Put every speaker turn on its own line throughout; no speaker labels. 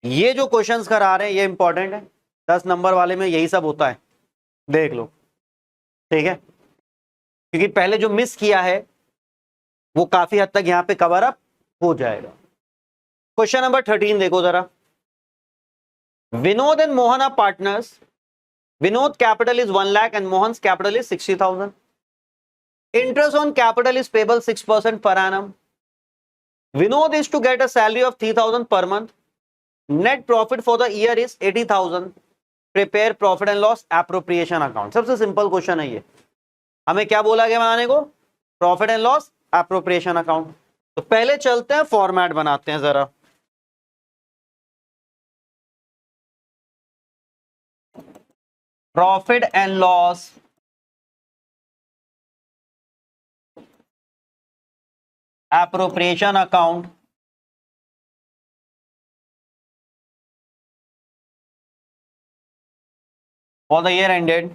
ये जो क्वेश्चंस करा रहे हैं ये इंपॉर्टेंट है, 10 नंबर वाले में यही सब होता है, देख लो, ठीक है, क्योंकि पहले जो मिस किया है वो काफी हद तक यहां पे कवर अप हो जाएगा। क्वेश्चन नंबर 13 देखो जरा। Vinod and Mohan are partners. Vinod capital is 1 lakh and Mohan's capital is 60,000. Interest on capital is payable 6% per annum. Vinod is to get a salary of 3,000 per month. Net profit for the year is 80,000. Prepare profit and loss appropriation account. सबसे simple question है ये। हमें क्या बोला गया बनाने को? Profit and loss appropriation account. तो पहले चलते हैं, फॉर्मेट बनाते हैं जरा। Profit and loss appropriation account for the year ended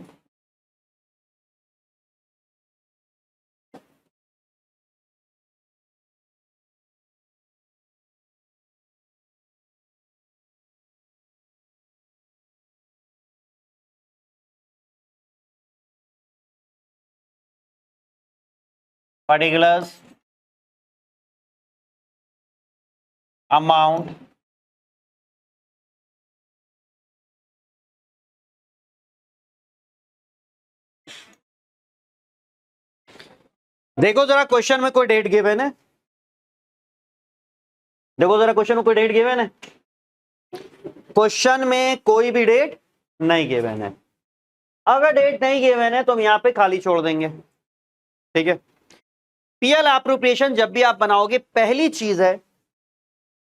particulars amount देखो जरा क्वेश्चन में कोई डेट गिवन है? देखो जरा क्वेश्चन में कोई डेट गिवन है? क्वेश्चन में कोई भी डेट नहीं गिवन है। अगर डेट नहीं गिवन है तो हम यहां पे खाली छोड़ देंगे, ठीक है। पीएल एप्रोप्रिएशन जब भी आप बनाओगे, पहली चीज है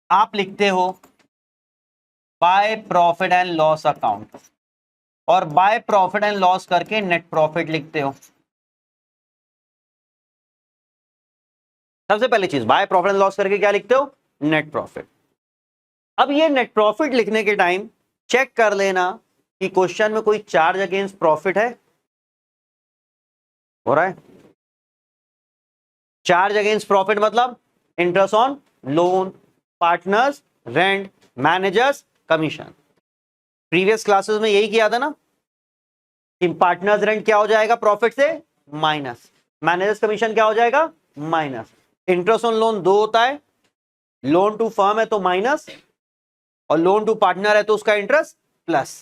आप लिखते हो bye profit and loss account, और बाय प्रॉफिट एंड लॉस करके नेट प्रॉफिट लिखते हो। सबसे पहली चीज बाय प्रॉफिट एंड लॉस करके क्या लिखते हो? Net profit. अब ये नेट प्रॉफिट लिखने के टाइम चेक कर लेना कि क्वेश्चन में कोई चार्ज अगेंस्ट प्रॉफिट है, हो रहा है? चार्ज अगेंस्ट प्रॉफिट मतलब interest on loan, partners, rent, managers, commission. Previous classes में यही किया था ना कि पार्टनर्स रेंट क्या हो जाएगा प्रॉफिट से? माइनस। मैनेजर्स कमीशन क्या हो जाएगा? माइनस। इंटरेस्ट ऑन लोन 2 होता है, लोन टू फर्म है तो माइनस, और लोन टू पार्टनर है तो उसका इंटरेस्ट प्लस।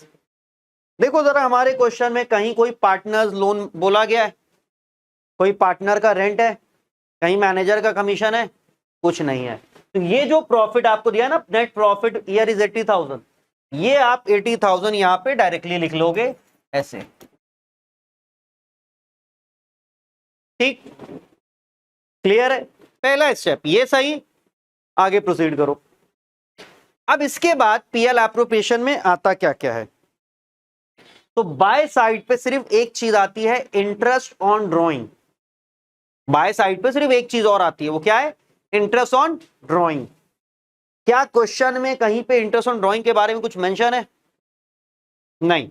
देखो जरा हमारे क्वेश्चन में कहीं कोई पार्टनर्स लोन बोला गया है? कोई पार्टनर का रेंट है? कहीं मैनेजर का कमीशन है? कुछ नहीं है। तो ये जो प्रॉफिट आपको दिया ना, नेट प्रॉफिट ईयर इज 80,000, ये आप 80,000 यहां पे डायरेक्टली लिख लोगे ऐसे, ठीक? क्लियर है? पहला स्टेप ये सही, आगे प्रोसीड करो। अब इसके बाद पीएल एप्रोप्रिएशन में आता क्या क्या है? तो बाय साइड पे सिर्फ एक चीज आती है, interest on drawing. By side पे सिर्फ एक चीज और आती है, वो क्या है? Interest on drawing. क्या क्वेश्चन में कहीं पे इंटरेस्ट ऑन ड्रॉइंग के बारे में कुछ मेंशन है? नहीं,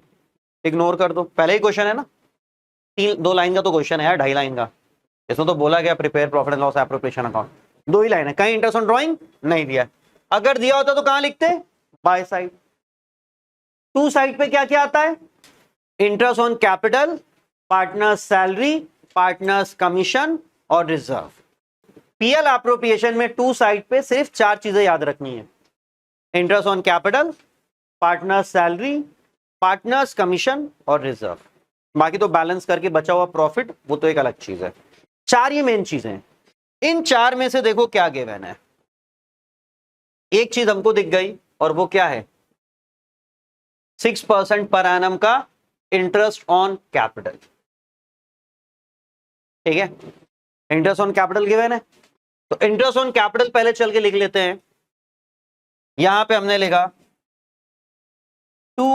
इग्नोर कर दो, पहले ही क्वेश्चन है ना, 2 लाइन का तो क्वेश्चन है यार, 2.5 लाइन का। इसमें तो बोला गया prepare profit and loss appropriation account, 2 he line है, कहीं इंटरेस्ट ऑन ड्रॉइंग नहीं दिया। अगर दिया होता तो कहां लिखते? By side. टू साइड पे क्या क्या आता है? Interest on capital, partners salary, partners commission और रिजर्व। पीएल एप्रोप्रिएशन में टू साइड पे सिर्फ 4 चीजें याद रखनी है, interest on capital, partners salary, partners commission और रिजर्व। बाकी तो बैलेंस करके बचा हुआ प्रॉफिट वो तो एक अलग चीज है। 4 ये मेन चीजें हैं। इन 4 में से देखो क्या गिवन है। एक चीज हमको दिख गई, और वो क्या है? 6% पर एनम का इंटरेस्ट ऑन कैपिटल, ठीक है? इंटरेस्ट ऑन कैपिटल गिवन है, तो इंटरेस्ट ऑन कैपिटल पहले चल के लिख लेते हैं। यहां पे हमने लिखा टू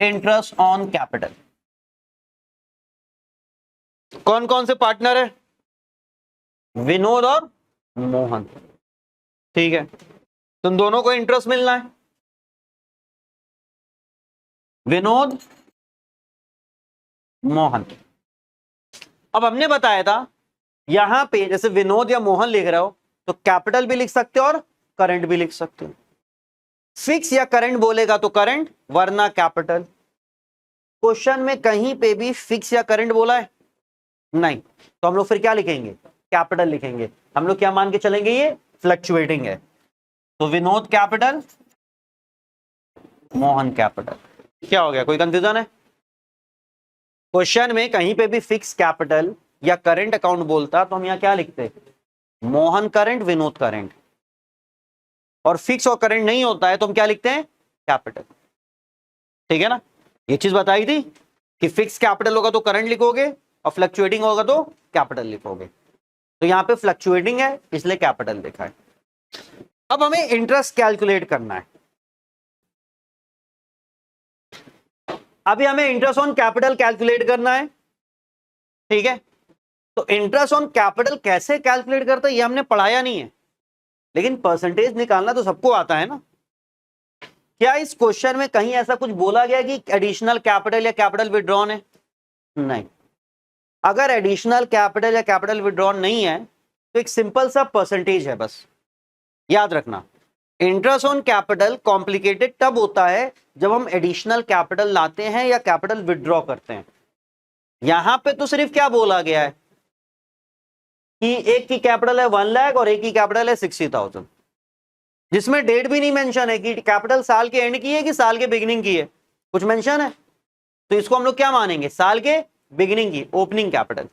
इंटरेस्ट ऑन कैपिटल। कौन कौन से पार्टनर है? विनोद और मोहन, ठीक है? तुम दोनों को इंटरेस्ट मिलना है, विनोद मोहन। अब हमने बताया था यहां पे जैसे विनोद या मोहन लिख रहे हो तो कैपिटल भी लिख सकते हो और करंट भी लिख सकते हो। फिक्स या करंट बोलेगा तो करंट वरना कैपिटल। क्वेश्चन में कहीं पे भी फिक्स या करंट बोला है नहीं, तो हम लोग फिर क्या लिखेंगे? कैपिटल लिखेंगे। हम लोग क्या मान के चलेंगे? ये फ्लक्चुएटिंग है, तो विनोद कैपिटल, मोहन कैपिटल। क्या हो गया? कोई कंफ्यूजन है? क्वेश्चन में कहीं पे भी फिक्स कैपिटल या करंट अकाउंट बोलता तो हम यहां क्या लिखते? Mohan current, Vinod current. और फिक्स और करंट नहीं होता है तो हम क्या लिखते हैं? कैपिटल। ठीक है ना? ये चीज बताई थी कि फिक्स कैपिटल होगा तो करंट लिखोगे और फ्लक्चुएटिंग होगा तो कैपिटल लिखोगे। तो यहां पे फ्लक्चुएटिंग है इसलिए कैपिटल लिखा है। अब हमें इंटरेस्ट कैलकुलेट करना है। अभी हमें इंटरेस्ट ऑन कैपिटल कैलकुलेट करना है। ठीक है, तो इंटरेस्ट ऑन कैपिटल कैसे कैलकुलेट करते हैं ये हमने पढ़ाया नहीं है, लेकिन परसेंटेज निकालना तो सबको आता है ना। क्या इस क्वेश्चन में कहीं ऐसा कुछ बोला गया कि एडिशनल कैपिटल या कैपिटल विड्रॉन है? नहीं। अगर एडिशनल कैपिटल या कैपिटल विड्रॉन नहीं है तो एक सिंपल सा परसेंटेज है बस, याद रखना। इंटरेस्ट ऑन कैपिटल कॉम्प्लिकेटेड तब होता है जब हम एडिशनल कैपिटल लाते हैं या कैपिटल विड्रॉ करते हैं। यहां पे तो सिर्फ क्या बोला गया है कि एक की कैपिटल है 1 लाख और एक की कैपिटल है 60,000, जिसमें डेट भी नहीं मेंशन है कि कैपिटल साल के एंड की है कि साल के बिगिनिंग की है, कुछ मेंशन है? तो इसको हम लोग क्या मानेंगे? साल के बिगिनिंग की ओपनिंग कैपिटल।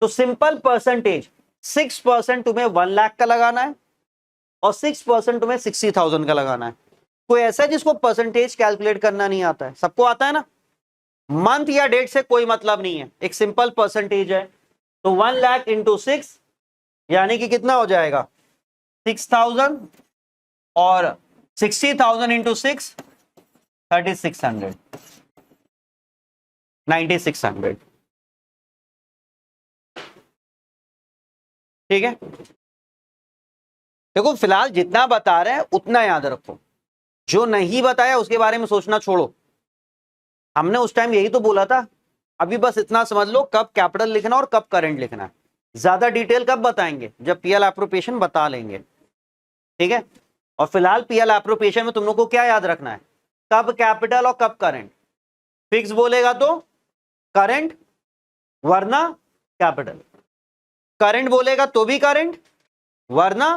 तो सिंपल परसेंटेज 6% तुम्हें 1 लाख का लगाना है और 6% तुम्हें 60,000 का लगाना है। कोई ऐसा जिसको परसेंटेज कैलकुलेट करना नहीं आता है? सबको आता है ना। मंथ या डेट से कोई मतलब नहीं है, एक सिंपल परसेंटेज है। तो 1 लाख इंटू 6 यानी कि कितना हो जाएगा? 6,000 और 60,000 इंटू 6 3600, 9600। ठीक है, देखो फिलहाल जितना बता रहे हैं उतना याद रखो, जो नहीं बताया उसके बारे में सोचना छोड़ो। हमने उस टाइम यही तो बोला था। अभी बस इतना समझ लो कब कैपिटल लिखना और कब करंट लिखना है। ज्यादा डिटेल कब बताएंगे? जब पीएल एप्रोप्रिएशन बता लेंगे। ठीक है, और फिलहाल पीएल एप्रोप्रिएशन में तुम लोग को क्या याद रखना है? कब कैपिटल और कब करंट। फिक्स बोलेगा तो करंट वरना कैपिटल, करंट बोलेगा तो भी करंट वरना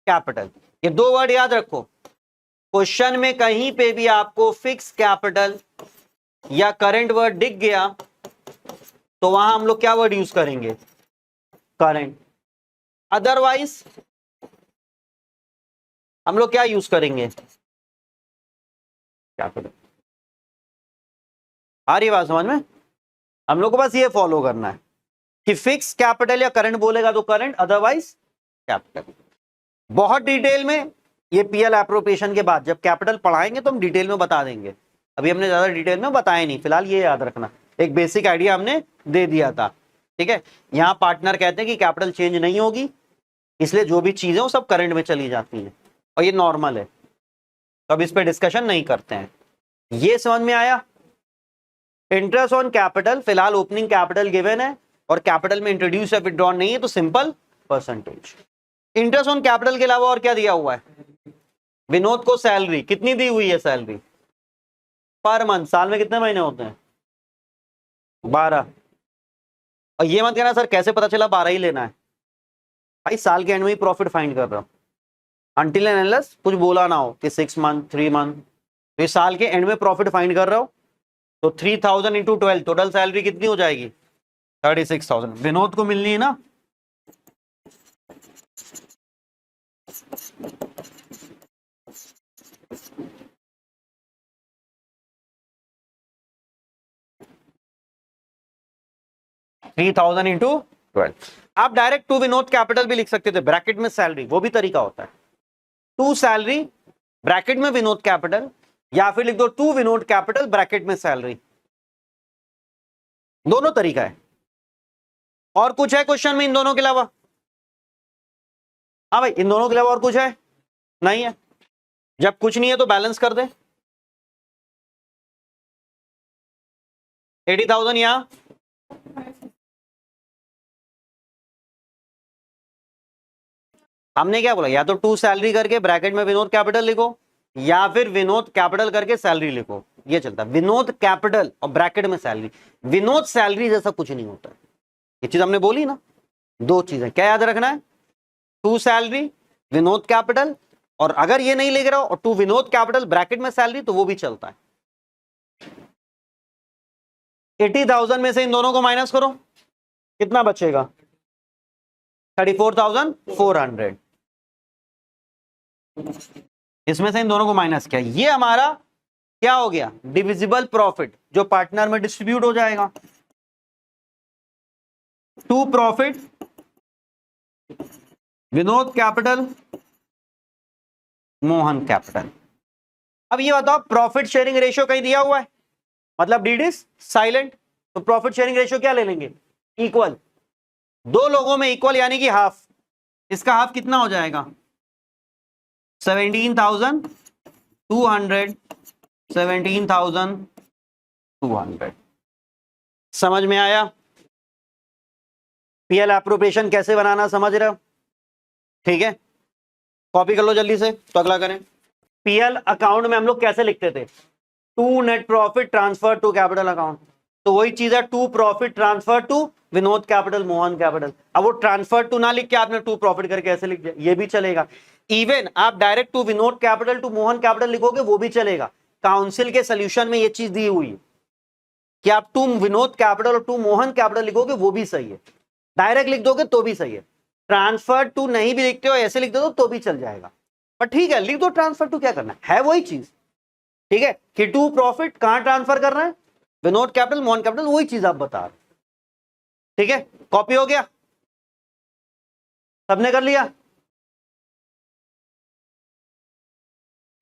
कैपिटल। ये दो वर्ड याद रखो। क्वेश्चन में कहीं पे भी आपको फिक्स कैपिटल या करंट वर्ड दिख गया तो वहां हम लोग क्या वर्ड यूज करेंगे? करंट। अदरवाइज हम लोग क्या यूज करेंगे? कैपिटल। आ रही बात समझ में? हम लोग को बस ये फॉलो करना है कि फिक्स कैपिटल या करंट बोलेगा तो करंट, अदरवाइज कैपिटल। बहुत डिटेल में ये पीएल एप्रोप्रिएशन के बाद जब कैपिटल पढ़ाएंगे तो हम डिटेल में बता देंगे। अभी हमने ज्यादा डिटेल में बताया नहीं, फिलहाल ये याद रखना, एक बेसिक आइडिया हमने दे दिया था। ठीक है, यहां पार्टनर कहते हैं कि कैपिटल चेंज नहीं होगी, इसलिए जो भी चीजें वो सब करंट में चली जाती हैं और ये नॉर्मल है, तो अब इस पर डिस्कशन नहीं करते हैं। ये समझ में आया? इंटरेस्ट ऑन कैपिटल फिलहाल ओपनिंग कैपिटल गिवन है और कैपिटल में इंट्रोड्यूस या विथड्रॉन नहीं है, तो simple percentage. Interest on capital के अलावा और क्या दिया हुआ है? विनोद को सैलरी कितनी दी हुई है? सैलरी पर मंथ, साल में कितने महीने होते हैं? 12। और ये मत कहना सर कैसे पता चला 12 ही लेना है। भाई साल के एंड में ही प्रॉफिट फाइंड कर रहा हूं, अनटिल एंड अनलेस कुछ बोला ना हो कि 6 मंथ 3 मंथ, तो ये साल के एंड में प्रॉफिट फाइंड कर रहा हो। तो 3000 इंटू 12 टोटल सैलरी कितनी हो जाएगी? 36,000 विनोद को मिलनी है ना। Three thousand into 12। आप डायरेक्ट टू विनोद कैपिटल भी लिख सकते थे, ब्रैकेट में सैलरी, वो भी तरीका होता है। टू सैलरी ब्रैकेट में विनोद कैपिटल, या फिर लिख दो टू विनोद कैपिटल ब्रैकेट में सैलरी, दोनों तरीका है। और कुछ है क्वेश्चन में इन दोनों के अलावा? हाँ भाई, इन दोनों के अलावा और कुछ है? नहीं है। जब कुछ नहीं है तो बैलेंस कर दे। 80,000 यहां, हमने क्या बोला? या तो टू सैलरी करके ब्रैकेट में विनोद कैपिटल लिखो, या फिर विनोद कैपिटल करके सैलरी लिखो, ये चलता है। विनोद कैपिटल और ब्रैकेट में सैलरी। विनोद सैलरी जैसा कुछ नहीं होता, ये चीज हमने बोली ना। दो चीजें क्या याद रखना है, टू सैलरी विनोद कैपिटल, और अगर ये नहीं लिख रहा हो और टू विनोद कैपिटल ब्रैकेट में सैलरी तो वो भी चलता है। 80,000 में से इन दोनों को माइनस करो, कितना बचेगा? 34,400। इसमें से इन दोनों को माइनस किया, ये हमारा क्या हो गया? डिविजिबल प्रॉफिट, जो पार्टनर में डिस्ट्रीब्यूट हो जाएगा। To profit Vinod capital Mohan capital. अब ये बताओ प्रॉफिट शेयरिंग रेशियो कहीं दिया हुआ है, मतलब डीड इज साइलेंट, तो प्रॉफिट शेयरिंग रेशियो क्या ले लेंगे? इक्वल। दो लोगों में इक्वल यानी कि हाफ। इसका हाफ कितना हो जाएगा? 17,200 17,200। समझ में आया? पीएल एप्रोप्रिएशन कैसे बनाना समझ रहे हो? ठीक है, कॉपी कर लो जल्दी से तो अगला करें। पीएल अकाउंट में हम लोग कैसे लिखते थे? To net profit transfer to capital account, तो वही चीज है to profit transfer to Vinod capital Mohan capital. अब वो ट्रांसफर टू ना लिख के आपने टू प्रॉफिट करके ऐसे लिख दिया, ये भी चलेगा। इवन आप direct to Vinod capital to Mohan capital लिखोगे वो भी चलेगा। काउंसिल के सोल्यूशन में ये चीज दी हुई है कि आप टू विनोद कैपिटल और टू मोहन कैपिटल लिखोगे वो भी सही है, डायरेक्ट लिख दोगे तो भी सही है। ट्रांसफर टू नहीं भी लिखते हो ऐसे लिख दो तो भी चल जाएगा, पर ठीक है लिख दो ट्रांसफर टू, क्या करना है वही चीज। ठीक है कि टू प्रॉफिट कहां ट्रांसफर करना है? विनोद कैपिटल मोहन कैपिटल, वही चीज आप बता रहे। ठीक है, कॉपी हो गया, सबने कर लिया।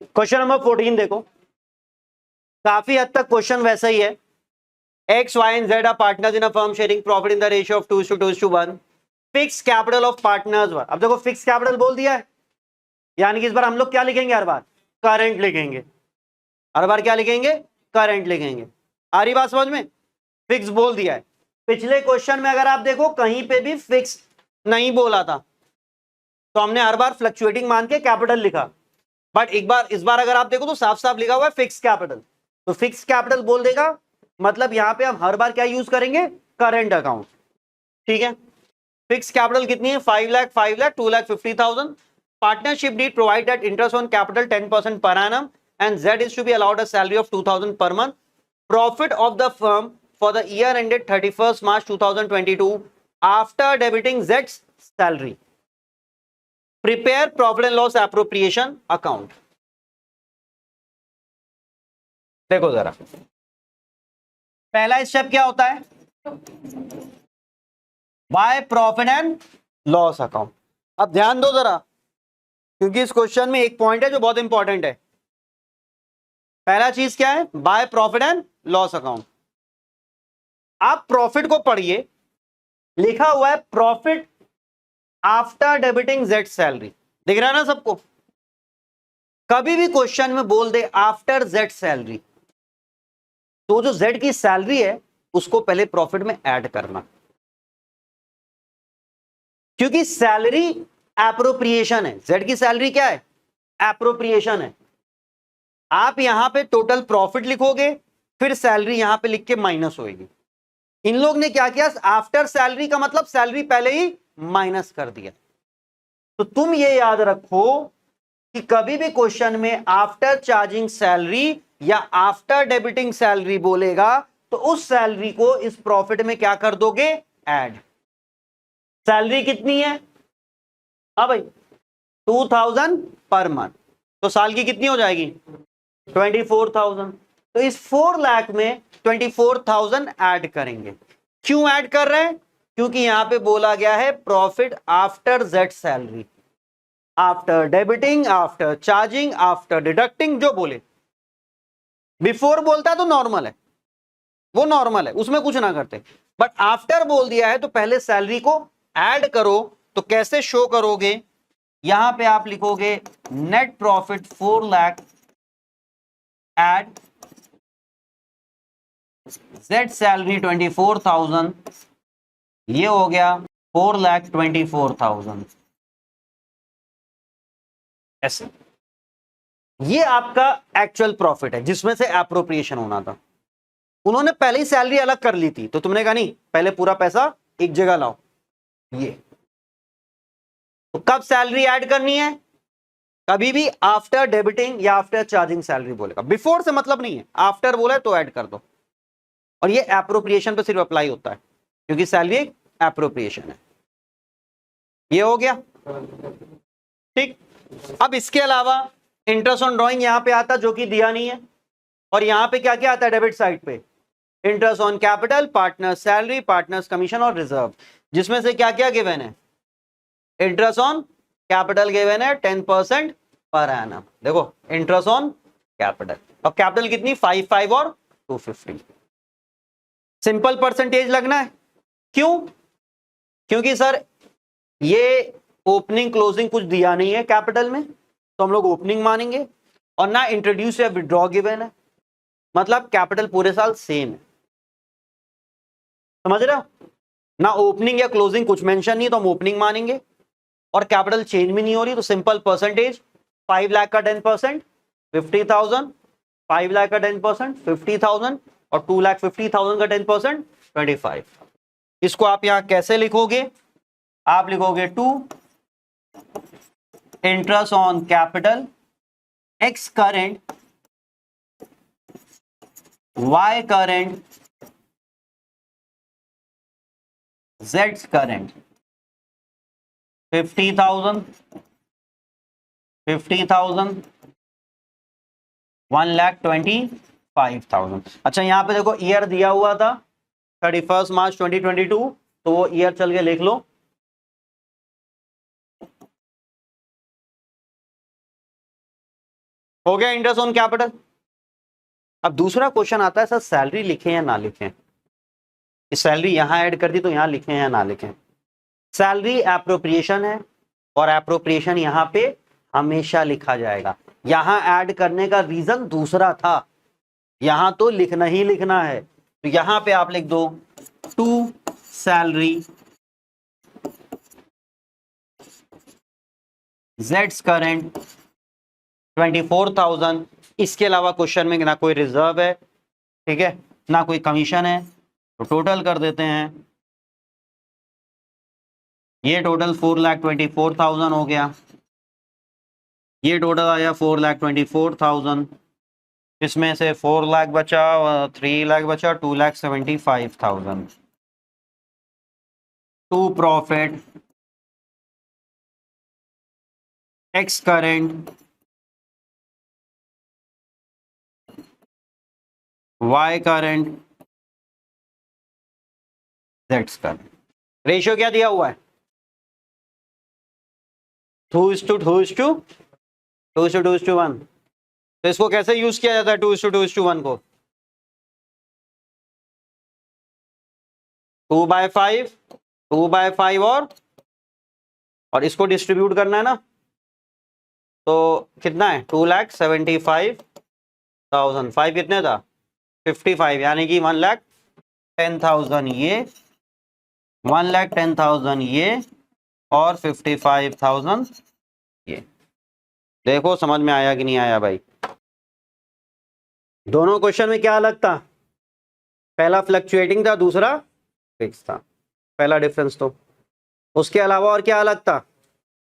क्वेश्चन नंबर 14 देखो, काफी हद तक क्वेश्चन वैसा ही है। X, Y and Z are partners in a firm sharing profit in the ratio of 2:1. Fixed capital of partners were, अब देखो फिक्स कैपिटल बोल दिया है, यानी कि इस बार हम लोग क्या लिखेंगे? हर बार करंट लिखेंगे, हर बार क्या लिखेंगे? करंट लिखेंगे। आ रही बात समझ में? फिक्स बोल दिया है। पिछले क्वेश्चन में अगर आप देखो कहीं पे भी फिक्स नहीं बोला था, तो हमने हर बार फ्लक्चुएटिंग मान के कैपिटल लिखा, बट एक बार इस बार अगर आप देखो तो साफ साफ लिखा हुआ है फिक्स कैपिटल, तो फिक्स कैपिटल बोल देगा, मतलब यहां पे हम हर बार क्या यूज करेंगे? Current account. ठीक है, फिक्स कैपिटल कितनी है? 5 lakh, 5 lakh, 2,50,000। Partnership deed provide that interest on capital 10% per annum and Z is to be allowed a salary of 2,000 per month. Profit of the firm for the year ended 31st March 2022 after debiting Z's salary. Prepare profit and loss appropriation account. देखो जरा, पहला step क्या होता है? Bye profit and loss account. अब ध्यान दो जरा, क्योंकि इस क्वेश्चन में एक पॉइंट है जो बहुत इंपॉर्टेंट है। पहला चीज क्या है? Bye profit and loss account. आप प्रॉफिट को पढ़िए, लिखा हुआ है profit after debiting Z salary, दिख रहा है ना सबको? कभी भी क्वेश्चन में बोल दे आफ्टर जेड सैलरी, तो जो जेड की सैलरी है उसको पहले प्रॉफिट में ऐड करना, क्योंकि सैलरी एप्रोप्रिएशन है। जेड की सैलरी क्या है? एप्रोप्रिएशन है। आप यहां पे टोटल प्रॉफिट लिखोगे, फिर सैलरी यहां पे लिख के माइनस होगी। इन लोग ने क्या किया? आफ्टर सैलरी का मतलब सैलरी पहले ही माइनस कर दिया। तो तुम ये याद रखो कि कभी भी क्वेश्चन में आफ्टर चार्जिंग सैलरी या आफ्टर डेबिटिंग सैलरी बोलेगा तो उस सैलरी को इस प्रॉफिट में क्या कर दोगे? ऐड। सैलरी कितनी है? हाँ भाई 2,000 पर मंथ, तो साल की कितनी हो जाएगी? 24,000। तो इस 4 लाख में 24,000 ऐड करेंगे। क्यों ऐड कर रहे हैं? क्योंकि यहां पे बोला गया है profit after Z salary, after debiting, after charging, after deducting, जो बोले। बिफोर बोलता है तो नॉर्मल है, वो नॉर्मल है, उसमें कुछ ना करते। बट आफ्टर बोल दिया है तो पहले सैलरी को ऐड करो। तो कैसे शो करोगे? यहां पे आप लिखोगे net profit 4 lakh add Z salary 24,000, ये हो गया 4,24,000। ऐसे ये आपका एक्चुअल प्रॉफिट है जिसमें से एप्रोप्रिएशन होना था। उन्होंने पहले ही सैलरी अलग कर ली थी, तो तुमने कहा नहीं, पहले पूरा पैसा एक जगह लाओ। ये तो कब सैलरी ऐड करनी है? कभी भी आफ्टर डेबिटिंग या आफ्टर चार्जिंग सैलरी बोलेगा, बिफोर से मतलब नहीं है, आफ्टर बोला है तो ऐड कर दो। और ये एप्रोप्रिएशन पे सिर्फ अप्लाई होता है क्योंकि सैलरी एक एप्रोप्रिएशन है। ये हो गया ठीक। अब इसके अलावा इंटरेस्ट ऑन ड्रॉइंग यहां पे आता जो कि दिया नहीं है, और यहां पे क्या क्या आता है डेबिट साइड पे? Interest on capital, partner salary, partners commission और रिजर्व, जिसमें से क्या क्या गिवन है? इंटरेस्ट ऑन कैपिटल गिवन है 10% पर एनम। देखो इंटरेस्ट ऑन कैपिटल, और कैपिटल कितनी? 5 और 250। सिंपल परसेंटेज लगना है। क्यों? क्योंकि सर ये ओपनिंग क्लोजिंग कुछ दिया नहीं है कैपिटल में, तो हम लोग ओपनिंग मानेंगे, और ना इंट्रोड्यूस या विड्रॉ गिवन है, मतलब कैपिटल पूरे साल सेम है। समझ रहे हो? ना ओपनिंग या क्लोजिंग कुछ मेंशन नहीं, तो हम ओपनिंग मानेंगे, और कैपिटल चेंज भी नहीं हो रही, तो सिंपल परसेंटेज 5 लाख का 10% 50,000, 5 लाख का 10% 50,000, और 2,50,000 का 10% 25। इसको आप यहां कैसे लिखोगे? आप लिखोगे 2 interest on capital X current Y current Z current 50,000 50,000 1,25,000। अच्छा यहां पे देखो ईयर दिया हुआ था 31 मार्च 2022, तो वो ईयर चल के लिख लो। हो गया इंटरेस्ट ऑन कैपिटल। अब दूसरा क्वेश्चन आता है सर सैलरी लिखें या ना लिखें, सैलरी यहां ऐड कर दी तो यहां लिखें या ना लिखें। सैलरी एप्रोप्रिएशन है, और एप्रोप्रिएशन यहां पे हमेशा लिखा जाएगा। यहां ऐड करने का रीजन दूसरा था, यहां तो लिखना ही लिखना है, तो यहां पे आप लिख दो 2 सैलरी जेड्स करेंट 24,000। इसके अलावा क्वेश्चन में ना कोई रिजर्व है, ठीक है, ना कोई कमीशन है, तो टोटल कर देते हैं। ये टोटल 4,24,000 हो गया, ये टोटल आया 4,24,000, इसमें से 4 लाख बचा, 3 लाख बचा, 2,75,000 to profit X current Y current जेड्स करेंट। रेशियो क्या दिया हुआ है? 2:2:1। तो इसको कैसे यूज किया जाता है 2:2:1 को? 2/5 2/5 और इसको डिस्ट्रीब्यूट करना है ना, तो कितना है? 2,75,000। 5 कितने था? 55, यानी कि 1,10,000 ये, 1,10,000 ये, और 55,000 ये। देखो समझ में आया कि नहीं आया भाई? दोनों क्वेश्चन में क्या अलग था? पहला फ्लक्चुएटिंग था, दूसरा फिक्स था, पहला डिफरेंस। तो उसके अलावा और क्या अलग था,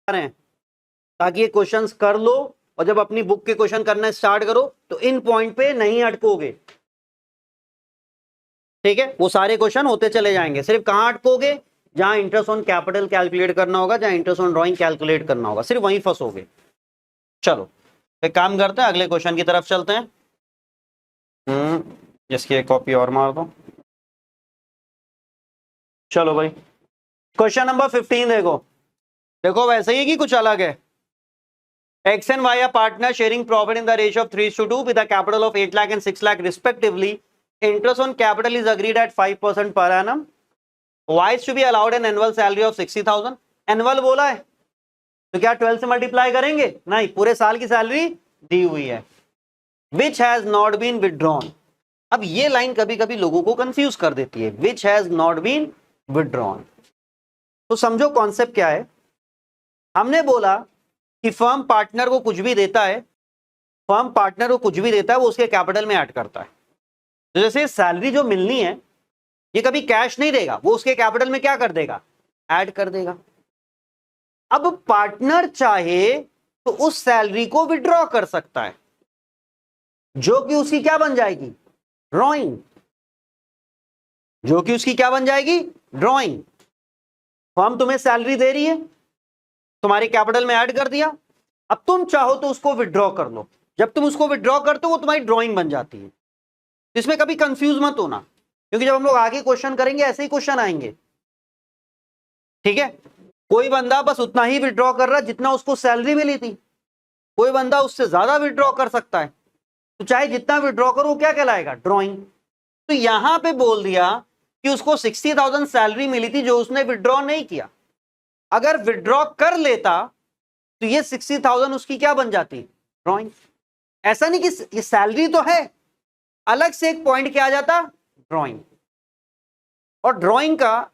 ताकि ये क्वेश्चंस कर लो, और जब अपनी बुक के क्वेश्चन करना स्टार्ट करो तो इन पॉइंट पे नहीं अटकोगे, ठीक है? वो सारे क्वेश्चन होते चले जाएंगे, सिर्फ कहां अटकोगे? जहां इंटरेस्ट ऑन कैपिटल कैलकुलेट करना होगा, जहां इंटरेस्ट ऑन ड्राइंग कैलकुलेट करना होगा, सिर्फ वहीं फंसोगे। चलो एक काम करते हैं, अगले क्वेश्चन की तरफ चलते हैं। इसकी एक कॉपी और मार दो। चलो भाई क्वेश्चन नंबर 15 देखो। देखो वैसे ही कि कुछ अलग है। X and Y are partners sharing profit in the ratio of 3:2 with a capital of 8 lakh and 6 lakh respectively. Interest on capital is agreed at 5% per annum. Y is to be allowed an annual salary of 60,000. Annual बोला है तो क्या 12 से multiply करेंगे? नहीं, पूरे साल की सैलरी दी हुई है। Which has not been withdrawn. अब ये लाइन कभी कभी लोगों को कंफ्यूज कर देती है, Which has not been withdrawn. तो समझो कॉन्सेप्ट क्या है। हमने बोला कि फर्म पार्टनर को कुछ भी देता है, फर्म पार्टनर को कुछ भी देता है वो उसके कैपिटल में ऐड करता है। तो जैसे सैलरी जो मिलनी है ये कभी कैश नहीं देगा, वो उसके कैपिटल में क्या कर देगा, ऐड कर देगा। अब पार्टनर चाहे तो उस सैलरी को विड्रॉ कर सकता है, जो कि उसकी क्या बन जाएगी, ड्रॉइंग, जो कि उसकी क्या बन जाएगी, ड्रॉइंग। फर्म तुम्हें सैलरी दे रही है, तुम्हारे कैपिटल में ऐड कर दिया, अब तुम चाहो तो उसको विड्रॉ कर लो। जब तुम उसको विड्रॉ करते हो वो तुम्हारी ड्रॉइंग बन जाती है। इसमें कभी कंफ्यूज मत होना, क्योंकि जब हम लोग आगे क्वेश्चन करेंगे ऐसे ही क्वेश्चन आएंगे। ठीक है, कोई बंदा बस उतना ही विड्रॉ कर रहा है जितना उसको सैलरी मिली थी, कोई बंदा उससे ज्यादा विड्रॉ कर सकता है, तो चाहे जितना विड्रॉ करो वो क्या कहलाएगा, ड्रॉइंग। तो यहां पे बोल दिया कि उसको 60,000 सैलरी मिली थी जो उसने विड्रॉ नहीं किया। अगर विड्रॉ कर लेता तो ये 60,000 उसकी क्या बन जाती, ड्रॉइंग। ऐसा नहीं कि ये सैलरी तो है, अलग से एक पॉइंट क्या आ जाता, ड्रॉइंग। और ड्रॉइंग का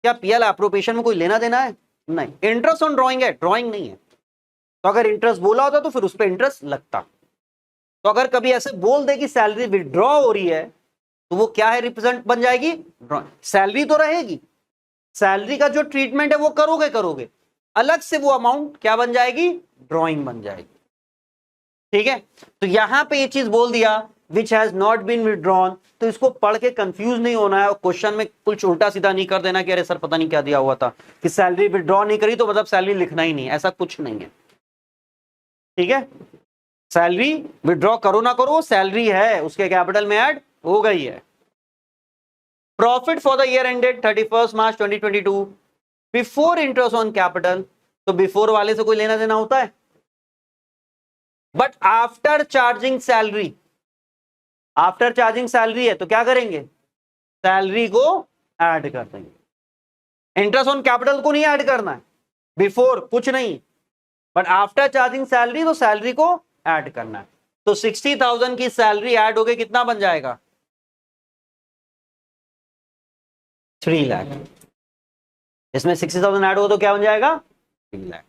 क्या पीएल एप्रोप्रिएशन में कोई लेना देना है, नहीं। इंटरेस्ट ऑन ड्रॉइंग है, ड्रॉइंग नहीं है। तो अगर इंटरेस्ट बोला होता तो फिर उस पर इंटरेस्ट लगता। तो अगर कभी ऐसे बोल दे कि सैलरी विड्रॉ हो रही है तो वो क्या है, रिप्रेजेंट बन जाएगी, ड्रॉइंग। सैलरी तो रहेगी, सैलरी का जो ट्रीटमेंट है वो करोगे, अलग से वो अमाउंट क्या बन जाएगी, ड्रॉइंग बन जाएगी। ठीक है, तो यहां पे ये चीज बोल दिया which has not been withdrawn, तो इसको पढ़ के कंफ्यूज नहीं होना है और क्वेश्चन में कुछ उल्टा सीधा नहीं कर देना कि अरे सर पता नहीं क्या दिया हुआ था कि सैलरी विड्रॉ नहीं करी तो मतलब सैलरी लिखना ही नहीं, ऐसा कुछ नहीं है। ठीक है, सैलरी विड्रॉ करो ना करो, सैलरी है, उसके कैपिटल में ऐड हो गई है। Profit for the year ended 31 March 2022 before interest on capital, तो बिफोर वाले से कोई लेना देना होता है, but after charging salary, after charging salary है तो क्या करेंगे, सैलरी को ऐड कर देंगे। इंटरेस्ट ऑन कैपिटल को नहीं ऐड करना है, बिफोर कुछ नहीं, बट आफ्टर चार्जिंग सैलरी तो सैलरी को ऐड करना है। तो 60,000 की सैलरी ऐड हो गई, कितना बन जाएगा, 3 लाख। इसमें 60,000 ऐड हो तो क्या बन जाएगा, 3 लाख।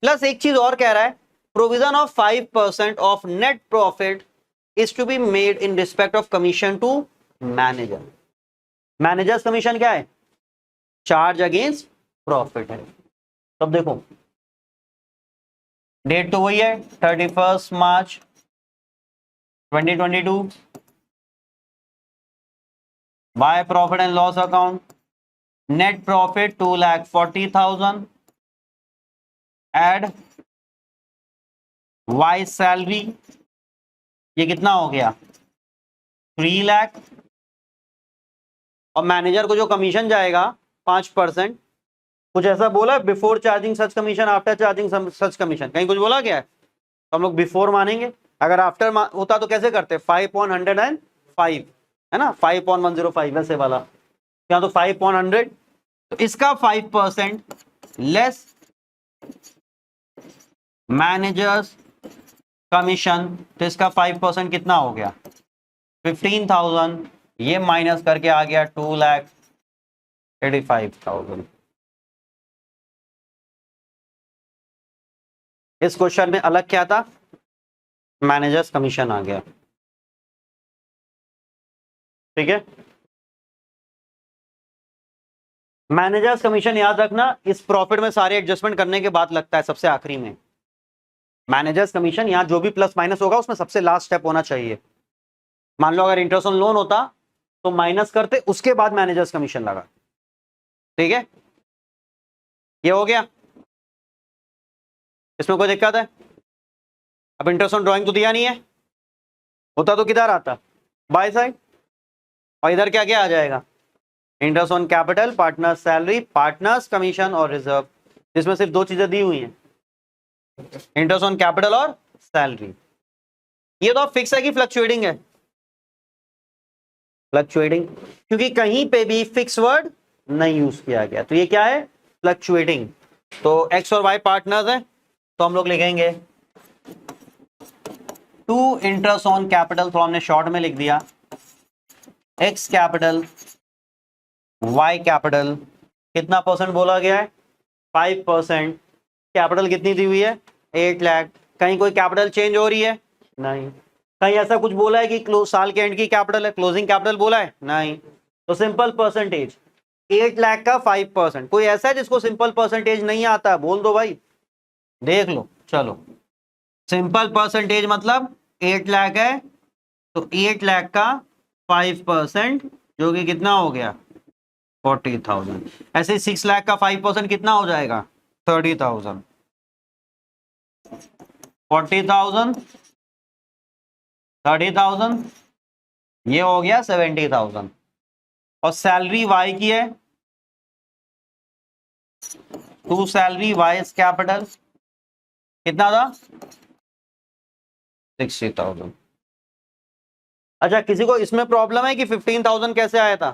प्लस एक चीज और कह रहा है, provision of 5% of net profit is to be made in respect of commission to manager. Manager's commission क्या है, चार्ज अगेंस्ट प्रॉफिट है। तब देखो डेट तो वही है 31 March 2022, by profit and loss account, net profit 2,40,000, add Y salary, ये कितना हो गया 3 लाख, और मैनेजर को जो कमीशन जाएगा 5%, कुछ ऐसा बोला बिफोर चार्जिंग सच कमीशन, आफ्टर चार्जिंग सच कमीशन, कहीं कुछ बोला क्या है, तो हम लोग बिफोर मानेंगे। अगर आफ्टर होता तो कैसे करते, 5/105 है ना, 5/105 वैसे वाला, यहाँ तो 5/100, तो इसका 5% लेस मैनेजर्स कमीशन, तो इसका 5% कितना हो गया 15,000, ये माइनस करके आ गया 2,85,000। इस क्वेश्चन में अलग क्या था, मैनेजर्स कमीशन आ गया। ठीक है, मैनेजर्स कमीशन याद रखना, इस प्रॉफिट में सारे एडजस्टमेंट करने के बाद लगता है सबसे आखिरी में। मैनेजर्स कमीशन यहां जो भी प्लस माइनस होगा उसमें सबसे लास्ट स्टेप होना चाहिए। मान लो अगर इंटरेस्ट ऑन लोन होता तो माइनस करते उसके बाद मैनेजर्स कमीशन लगा। ठीक है, ये हो गया, इसमें कोई दिक्कत है। अब इंटरेस्ट ऑन ड्राइंग तो दिया नहीं है, होता तो किधर आता, बाय साइड, और इधर क्या क्या आ जाएगा, interest on capital, partners salary, partners commission और रिजर्व, जिसमें सिर्फ 2 चीजें दी हुई हैं, इंटरेस्ट ऑन कैपिटल और सैलरी। ये तो फिक्स है कि फ्लक्चुएटिंग है, फ्लक्चुएटिंग, क्योंकि कहीं पे भी फिक्स वर्ड नहीं यूज किया गया, तो ये क्या है, फ्लक्चुएटिंग। तो एक्स और वाई पार्टनर्स हैं, तो हम लोग लिखेंगे टू इंटरेस्ट ऑन कैपिटल, तो हमने शॉर्ट में लिख दिया एक्स कैपिटल वाई कैपिटल, कितना परसेंट बोला गया है 5%, कैपिटल कितनी दी हुई है 8 लाख, कहीं कोई कैपिटल चेंज हो रही है नहीं। कहीं ऐसा कुछ बोला है कि साल के एंड की कैपिटल है, क्लोजिंग कैपिटल बोला है? नहीं। तो सिंपल परसेंटेज 8 लाख का 5%। कोई ऐसा है जिसको सिंपल परसेंटेज नहीं आता है? बोल दो भाई, देख लो। चलो, सिंपल परसेंटेज मतलब 8 लाख है तो 8 लाख का 5% जो कि कितना हो गया? 40,000। ऐसे 6 लाख का 5% कितना हो जाएगा? 30,000। 40,000, 30,000, ये हो गया 70,000। और सैलरी वाई की है, टू सैलरी वाइज कैपिटल कितना था? 60,000। अच्छा, किसी को इसमें प्रॉब्लम है कि 15,000 कैसे आया था?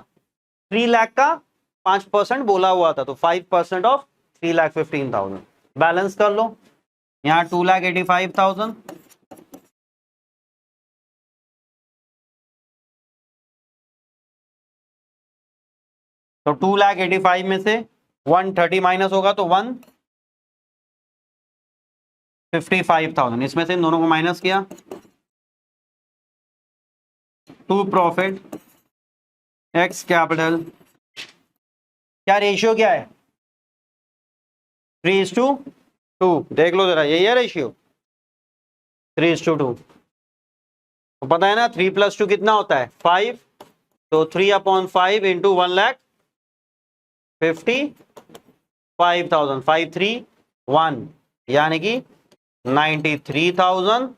3 लाख का 5% बोला हुआ था, तो 5% ऑफ 3,15,000। बैलेंस कर लो, यहाँ 2,85,000, तो 2,85,000 में से 130 माइनस होगा तो 155,000। इसमें से इन दोनों को माइनस किया, टू प्रॉफिट एक्स कैपिटल, क्या रेशियो क्या है? 3:2। देख लो जरा, यही है रेशियो, 3:2। तो पता है ना 3 + 2 कितना होता है? 5। तो 3/5 इंटू 1,55,000, 531, यानी कि 93,000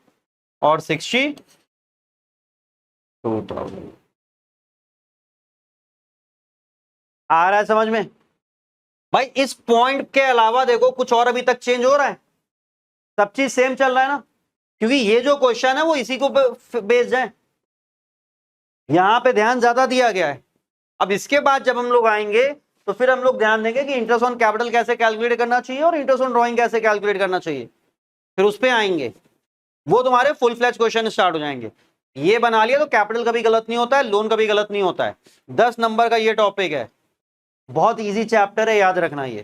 और 62,000। आ रहा है समझ में भाई? इस पॉइंट के अलावा देखो कुछ और अभी तक चेंज हो रहा है? सब चीज सेम चल रहा है ना, क्योंकि ये जो क्वेश्चन है वो इसी को बेस्ड है, यहां पे ध्यान ज्यादा दिया गया है। अब इसके बाद जब हम लोग आएंगे तो फिर हम लोग ध्यान देंगे कि इंटरेस्ट ऑन कैपिटल कैसे कैलकुलेट करना चाहिए और इंटरेस्ट ऑन ड्रॉइंग कैसे कैलकुलेट करना चाहिए, फिर उस पर आएंगे। वो तुम्हारे फुल फ्लैज क्वेश्चन स्टार्ट हो जाएंगे। ये बना लिया तो कैपिटल कभी गलत नहीं होता है, लोन कभी गलत नहीं होता है। 10 नंबर का ये टॉपिक है, बहुत इजी चैप्टर है, याद रखना ये,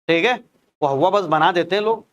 ठीक है? वो हुआ बस बना देते हैं लोग।